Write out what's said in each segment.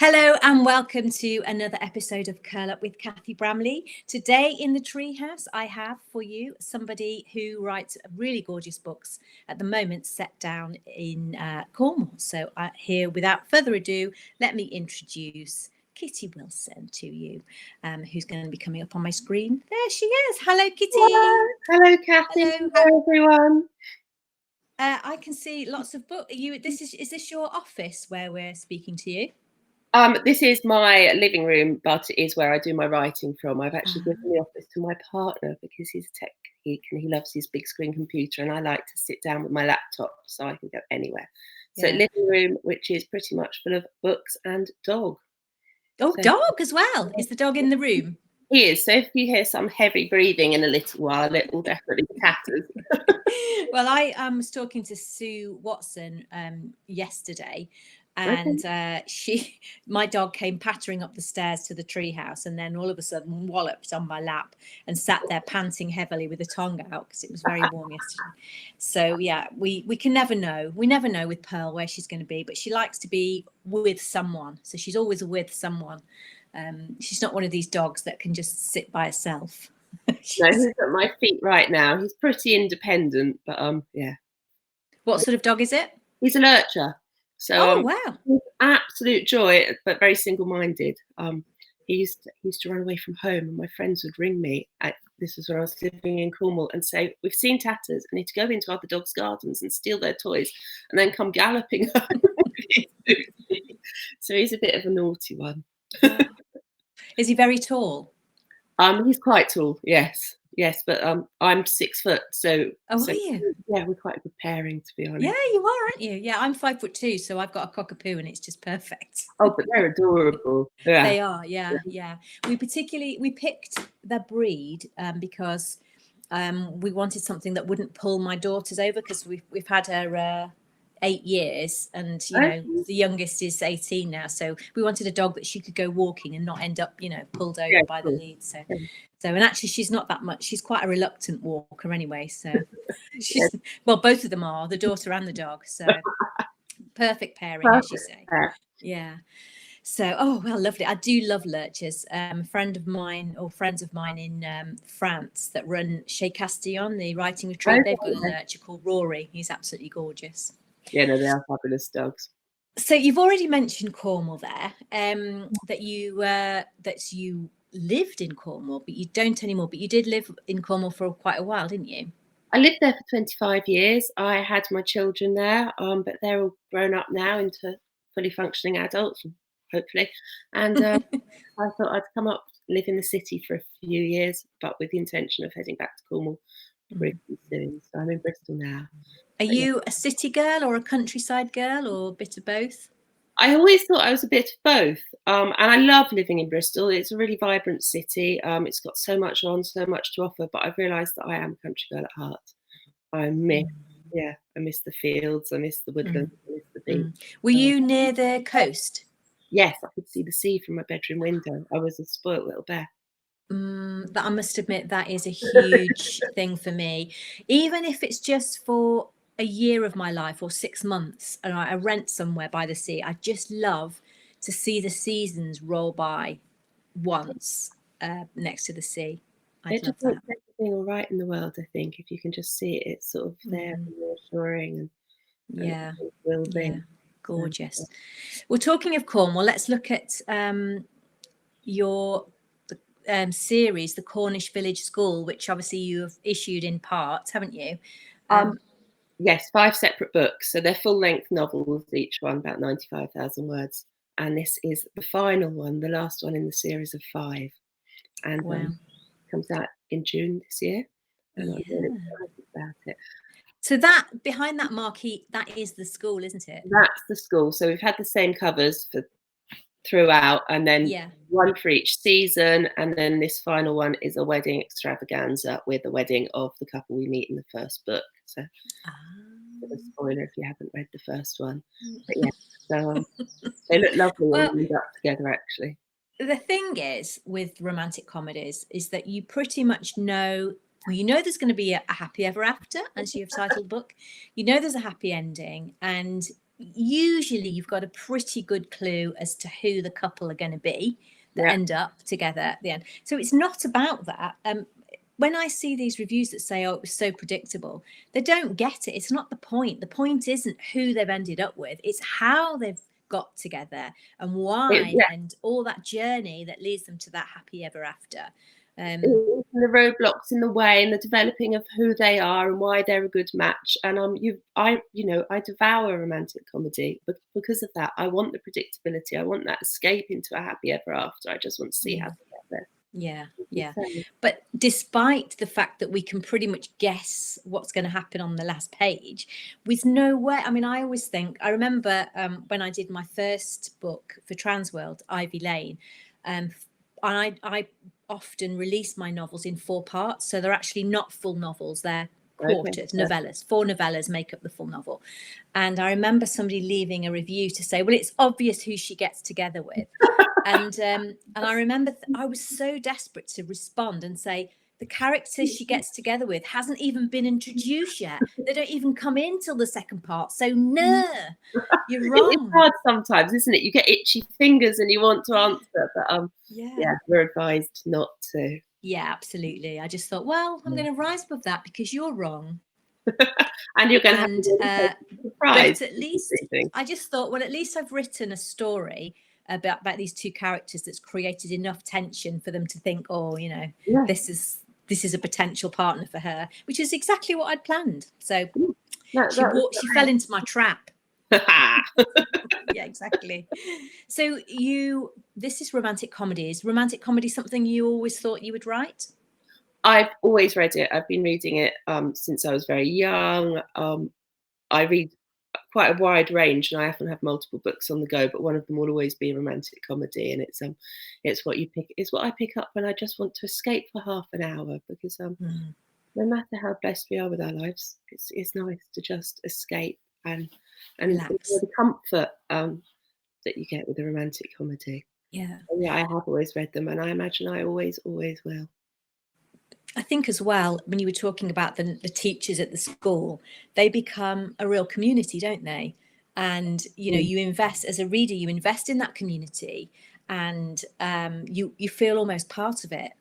Hello and welcome to another episode of Curl Up with Cathy Bramley. Today in the treehouse, I have for you somebody who writes really gorgeous books at the moment set down in Cornwall. So here, without further ado, let me introduce Kitty Wilson to you, who's going to be coming up on my screen. There she is. Hello, Kitty. Hello, Cathy. Hello, everyone. I can see lots of books. Is this your office where we're speaking to you? This is my living room, but it is where I do my writing from. I've actually given the office to my partner because he's a tech geek and he loves his big screen computer, and I like to sit down with my laptop so I can go anywhere. So living room, which is pretty much full of books and dog. Oh, so, dog as well. Is the dog in the room? He is. So if you hear some heavy breathing in a little while, it will definitely be Cather's. Well, I was talking to Sue Watson yesterday, and my dog came pattering up the stairs to the treehouse, and then all of a sudden walloped on my lap and sat there panting heavily with a tongue out because it was very warm yesterday. So yeah, we can never know. We never know with Pearl where she's going to be, but she likes to be with someone. So she's always with someone. She's not one of these dogs that can just sit by herself. No, he's at my feet right now. He's pretty independent, but yeah. What sort of dog is it? He's a lurcher. So wow, he's absolute joy, but very single-minded. He used to run away from home, and my friends would ring me. This was when I was living in Cornwall, and say, "We've seen tatters. I need to go into other dogs' gardens and steal their toys, and then come galloping home." So he's a bit of a naughty one. Is he very tall? He's quite tall, yes, but I'm 6 foot, so. Oh, are you? Yeah, we're quite a good pairing, to be honest. Yeah, you are, aren't you? Yeah, I'm 5'2", so I've got a cockapoo, and it's just perfect. Oh, but they're adorable. Yeah. They are, yeah. We picked the breed because we wanted something that wouldn't pull my daughters over, because we've had her 8 years, and the youngest is 18 now, so we wanted a dog that she could go walking and not end up pulled over by the lead. So and actually she's not that much, she's quite a reluctant walker anyway, so she's well, both of them are, the daughter and the dog, so perfect pairing, as you say. Yeah. So, oh, well, lovely. I do love lurchers. A friend of mine, or friends of mine in France that run Chez Castillon, the writing retreat, they've got a lurcher called Rory. He's absolutely gorgeous. Yeah, no, they are fabulous dogs. So you've already mentioned Cornwall there, that you lived in Cornwall, but you don't anymore. But you did live in Cornwall for quite a while, didn't you? I lived there for 25 years. I had my children there, but they're all grown up now into fully functioning adults, hopefully. And I thought I'd come up, live in the city for a few years, but with the intention of heading back to Cornwall pretty soon. So I'm in Bristol now. Are you a city girl or a countryside girl, or a bit of both? I always thought I was a bit of both. And I love living in Bristol. It's a really vibrant city. It's got so much on, so much to offer, but I've realised that I am a country girl at heart. I miss the fields, I miss the woodlands, I miss the beach. Were you near the coast? Yes, I could see the sea from my bedroom window. I was a spoilt little bear. But I must admit, that is a huge thing for me. Even if it's just for a year of my life or 6 months, and I rent somewhere by the sea, I just love to see the seasons roll by once next to the sea. It just makes everything all right in the world, I think, if you can just see it. It's sort of there and reassuring, and gorgeous. Well, talking of Cornwall, let's look at your series, the Cornish Village School, which obviously you have issued in parts, haven't you? Yes, 5 separate books. So they're full-length novels, each one about 95,000 words. And this is the final one, the last one in the series of 5. And comes out in June this year. And I'm really excited about it. So that behind that marquee, that is the school, isn't it? That's the school. So we've had the same covers throughout, and then one for each season, and then this final one is a wedding extravaganza with the wedding of the couple we meet in the first book. So a spoiler if you haven't read the first one. But yeah, so they look lovely when we end up together, actually. The thing is with romantic comedies is that you pretty much know, there's going to be a happy ever after, as you've titled the book. There's a happy ending, and usually you've got a pretty good clue as to who the couple are going to be that end up together at the end. So it's not about that. When I see these reviews that say, oh, it was so predictable, they don't get it. It's not the point. The point isn't who they've ended up with. It's how they've got together and why, and all that journey that leads them to that happy ever after. The roadblocks in the way and the developing of who they are and why they're a good match. And I devour romantic comedy because of that. I want the predictability. I want that escape into a happy ever after. I just want to see how they get there. Yeah. But despite the fact that we can pretty much guess what's going to happen on the last page, with no way. I mean, I always think, I remember when I did my first book for Transworld, Ivy Lane, I often release my novels in 4 parts. So they're actually not full novels. They're quarters, novellas. 4 novellas make up the full novel. And I remember somebody leaving a review to say, well, it's obvious who she gets together with. And I remember I was so desperate to respond and say, the character she gets together with hasn't even been introduced yet. They don't even come in till the second part. So no, you're wrong. It's hard sometimes, isn't it? You get itchy fingers and you want to answer, but we're advised not to. Yeah, absolutely. I just thought, well, I'm going to rise above that because you're wrong. And you're going to have a surprise. But at least I just thought, well, at least I've written a story about these 2 characters that's created enough tension for them to think, oh, you know, this is a potential partner for her, which is exactly what I'd planned. So she fell into my trap. Yeah, exactly. So this is romantic comedy. Is romantic comedy something you always thought you would write? I've always read it. I've been reading it since I was very young. I read quite a wide range, and I often have multiple books on the go, but one of them will always be romantic comedy, and it's what I pick up when I just want to escape for half an hour, because no matter how blessed we are with our lives, it's nice to just escape and enjoy the comfort that you get with a romantic comedy. I have always read them, and I imagine I always will. I think as well, when you were talking about the teachers at the school, they become a real community, don't they? And, you know, you invest as a reader, you invest in that community, and you feel almost part of it.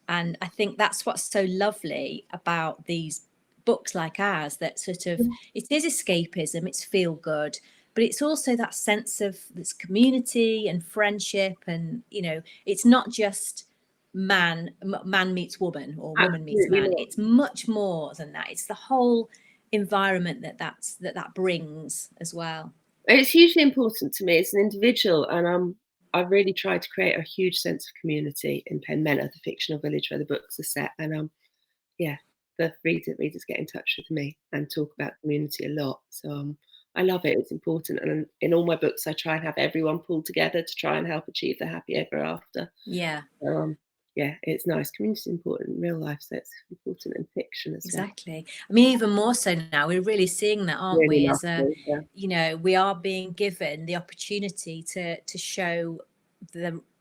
And I think that's what's so lovely about these books like ours, that sort of, it is escapism, it's feel good, but it's also that sense of this community and friendship. And, you know, it's not just man meets woman or woman meets man. It's much more than that. It's the whole environment that brings as well. It's hugely important to me as an individual, and I've really tried to create a huge sense of community in Penmenter, the fictional village where the books are set. And the readers get in touch with me and talk about community a lot. So I love it. It's important. And in all my books, I try and have everyone pulled together to try and help achieve the happy ever after. So, it's nice. Community is important in real life, so it's important in fiction as well. Exactly. I mean, even more so now, we're really seeing that, aren't we? As you know, we are being given the opportunity to show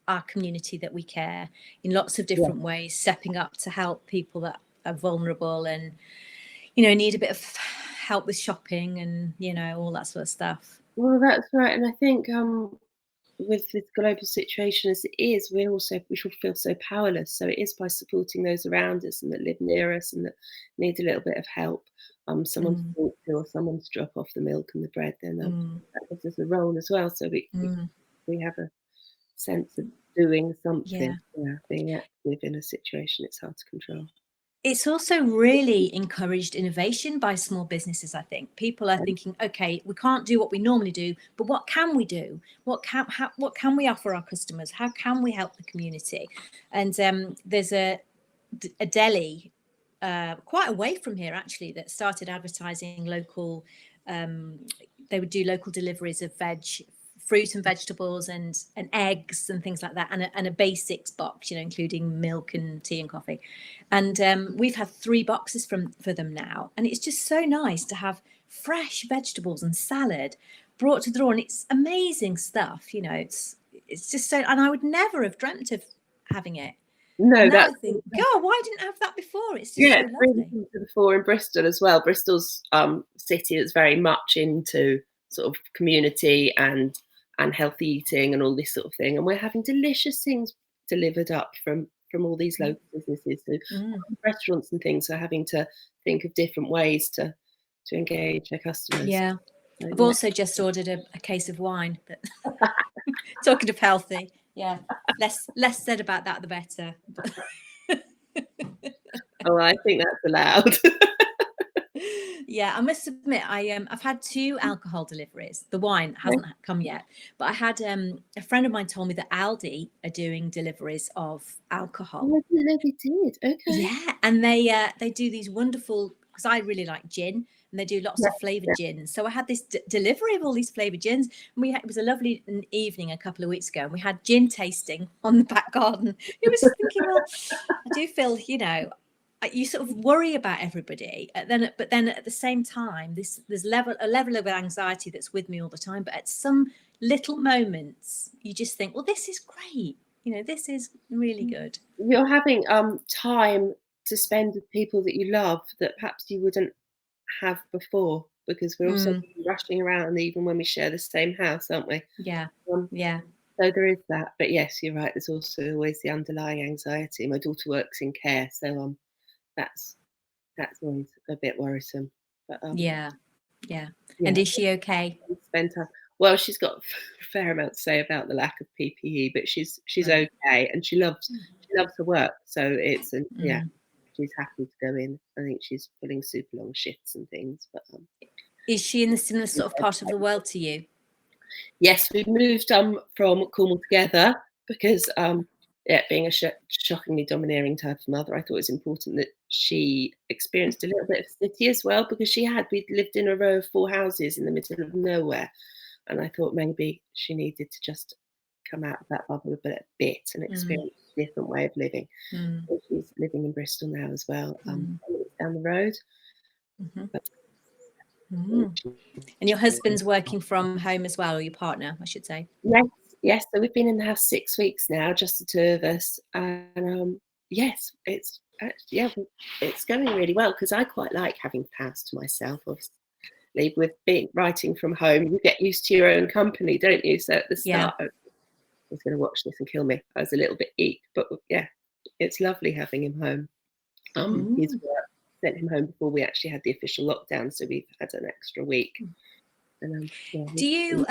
our community that we care in lots of different ways, stepping up to help people that are vulnerable and, you know, need a bit of help with shopping and, you know, all that sort of stuff. Well, that's right. And I think with this global situation as it is, we should feel so powerless. So it is by supporting those around us and that live near us and that need a little bit of help, someone to talk to or someone to drop off the milk and the bread, then that gives us a role as well. So we have a sense of doing something, being active in a situation it's hard to control. It's also really encouraged innovation by small businesses, I think. People are thinking, okay, we can't do what we normally do, but what can we do? What can we offer our customers? How can we help the community? And there's a deli quite away from here, actually, that started advertising local. They would do local deliveries of fruit and vegetables and eggs and things like that, and a basics box, you know, including milk and tea and coffee. And we've had 3 boxes for them now, and it's just so nice to have fresh vegetables and salad brought to the door, and it's amazing stuff, you know. It's just so, and I would never have dreamt of having it. No, that's. I think, God, why didn't I have that before? It's just so lovely. Really before in Bristol as well. Bristol's city is very much into sort of community and healthy eating and all this sort of thing, and we're having delicious things delivered up from all these local businesses. So restaurants and things are having to think of different ways to engage their customers. Yeah. So, I've also just ordered a case of wine, but talking of healthy, yeah, less said about that the better. Oh, I think that's allowed. Yeah, I must admit, I've had 2 alcohol deliveries. The wine hasn't come yet, but I had a friend of mine told me that Aldi are doing deliveries of alcohol. Oh, I didn't know they did. Okay. Yeah, and they do these wonderful, because I really like gin, and they do lots of flavoured gins. So I had this delivery of all these flavoured gins, and it was a lovely evening a couple of weeks ago, and we had gin tasting on the back garden. It was thinking, well, I do feel, you sort of worry about everybody, but then at the same time, there's a level of anxiety that's with me all the time. But at some little moments, you just think, well, this is great. This is really good. You're having time to spend with people that you love that perhaps you wouldn't have before, because we're also rushing around even when we share the same house, aren't we? Yeah. Yeah. So there is that. But yes, you're right. There's also always the underlying anxiety. My daughter works in care, so that's always a bit worrisome. But yeah. And is she okay? Spend time. Well, she's got a fair amount to say about the lack of PPE, but she's Right. okay, and she loves her work. So it's yeah, she's happy to go in. I think she's pulling super long shifts and things. But is she in the similar sort of part of the world to you? yes, we moved from Cornwall together because being a shockingly domineering type of mother, I thought it was important that she experienced a little bit of city as well, because we'd lived in a row of 4 houses in the middle of nowhere. And I thought maybe she needed to just come out of that bubble a bit and experience a different way of living. So she's living in Bristol now as well, down the road. And your husband's working from home as well, or your partner, I should say? Yes. So we've been in the house 6 weeks now, just the 2 of us. And yes, it's going really well, because I quite like having the house to myself. Obviously, with writing from home, you get used to your own company, don't you? So at the start, I was going to watch this and kill me. I was a little bit eek, but yeah, it's lovely having him home. His work sent him home before we actually had the official lockdown, so we've had an extra week. And, do you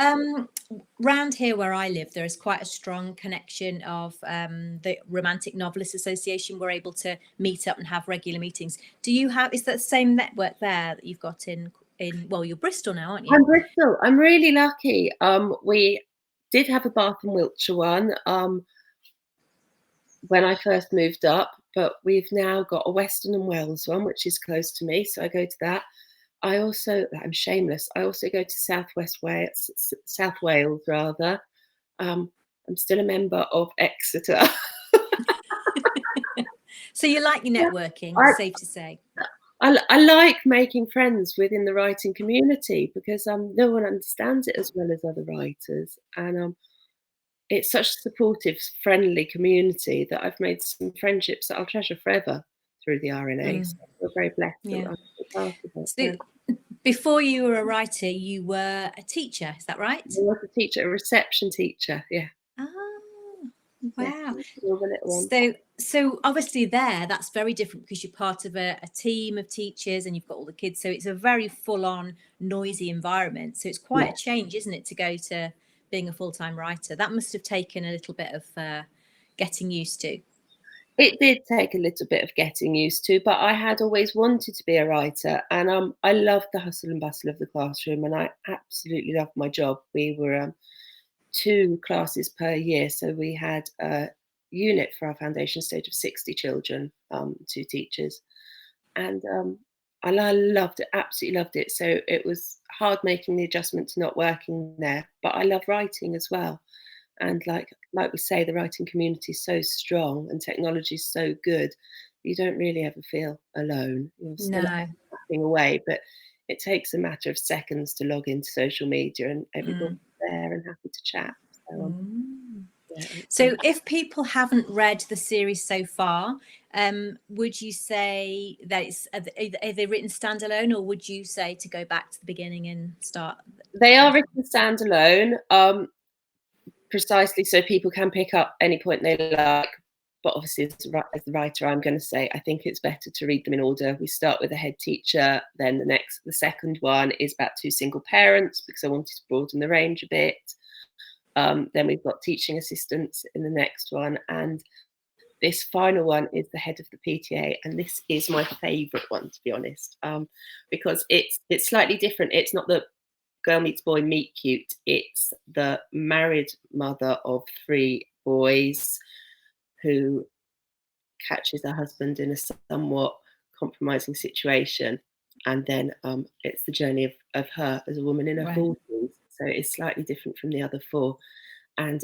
round here where I live, there is quite a strong connection of the Romantic Novelists Association. We're able to meet up and have regular meetings. Is that the same network there that you've got in well, you're Bristol now, aren't you? I'm Bristol. I'm really lucky. We did have a Bath and Wiltshire one when I first moved up, but we've now got a Western and Wales one, which is close to me, so I go to that. I'm shameless. I also go to South Wales rather. I'm still a member of Exeter. So you like your networking, safe to say. I like making friends within the writing community, because no one understands it as well as other writers, and it's such a supportive, friendly community that I've made some friendships that I'll treasure forever through the RNA. So we're very blessed. Yeah. So, before you were a writer, you were a teacher, is that right? I was a teacher, a reception teacher. Yeah. Oh, wow. Yeah, so obviously that's very different, because you're part of a team of teachers and you've got all the kids. So it's a very full-on, noisy environment. So it's quite a change, isn't it, to go to being a full-time writer? That must have taken a little bit of getting used to. It did take a little bit of getting used to, but I had always wanted to be a writer, and I loved the hustle and bustle of the classroom, and I absolutely loved my job. We were 2 classes per year, so we had a unit for our foundation stage of 60 children, 2 teachers, and I loved it, absolutely loved it. So it was hard making the adjustment to not working there, but I love writing as well. And like we say, the writing community is so strong and technology is so good, you don't really ever feel alone. You're still tapping away, but it takes a matter of seconds to log into social media and everybody's there and happy to chat. So if people haven't read the series so far, would you say that are they written standalone, or would you say to go back to the beginning and start They are written standalone, precisely so people can pick up any point they like. But obviously, as the writer, I'm going to say I think it's better to read them in order. We start with a head teacher, then the second one is about 2 single parents, because I wanted to broaden the range a bit. Then we've got teaching assistants in the next one, and this final one is the head of the PTA, and this is my favourite one, to be honest, because it's slightly different. It's not the girl meets boy meet cute. It's the married mother of 3 boys who catches her husband in a somewhat compromising situation, and then it's the journey of her as a woman in her 40s. So it's slightly different from the other 4. And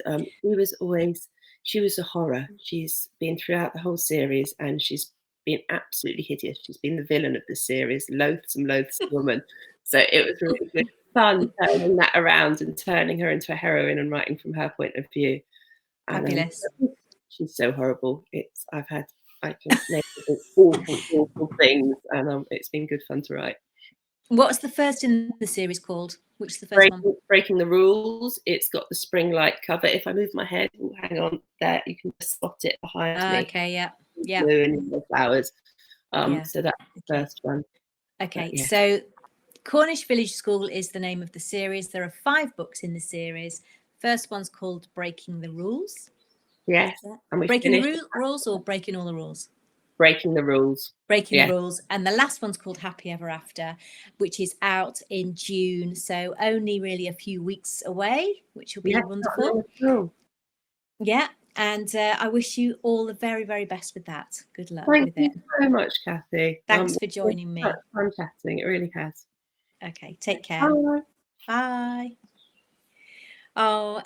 she was a horror. She's been throughout the whole series, and she's been absolutely hideous. She's been the villain of the series, loathsome woman. So it was really good fun turning that around and turning her into a heroine and writing from her point of view. Fabulous. She's so horrible. I can make awful things, and it's been good fun to write. What's the first in the series called? Which is the first one? Breaking the Rules. It's got the spring light cover. If I move my head, hang on, there you can just spot it behind me. Okay, yeah. Blue and the flowers. So that's the first one. Okay, so Cornish Village School is the name of the series. There are 5 books in the series. First one's called Breaking the Rules. Yes. Breaking the rules or breaking all the rules? Breaking the Rules. Breaking the Rules. And the last one's called Happy Ever After, which is out in June. So only really a few weeks away, which will be wonderful. Yeah. And I wish you all the very, very best with that. Good luck with it. Thank you so much, Cathy. Thanks for joining me. Fun chatting. It really has. Okay. Take care. Bye. Bye. Oh,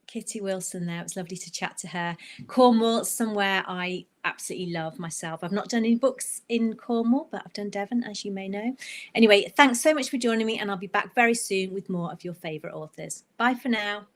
Kitty Wilson there. It was lovely to chat to her. Cornwall, somewhere I absolutely love myself. I've not done any books in Cornwall, but I've done Devon, as you may know. Anyway, thanks so much for joining me, and I'll be back very soon with more of your favourite authors. Bye for now.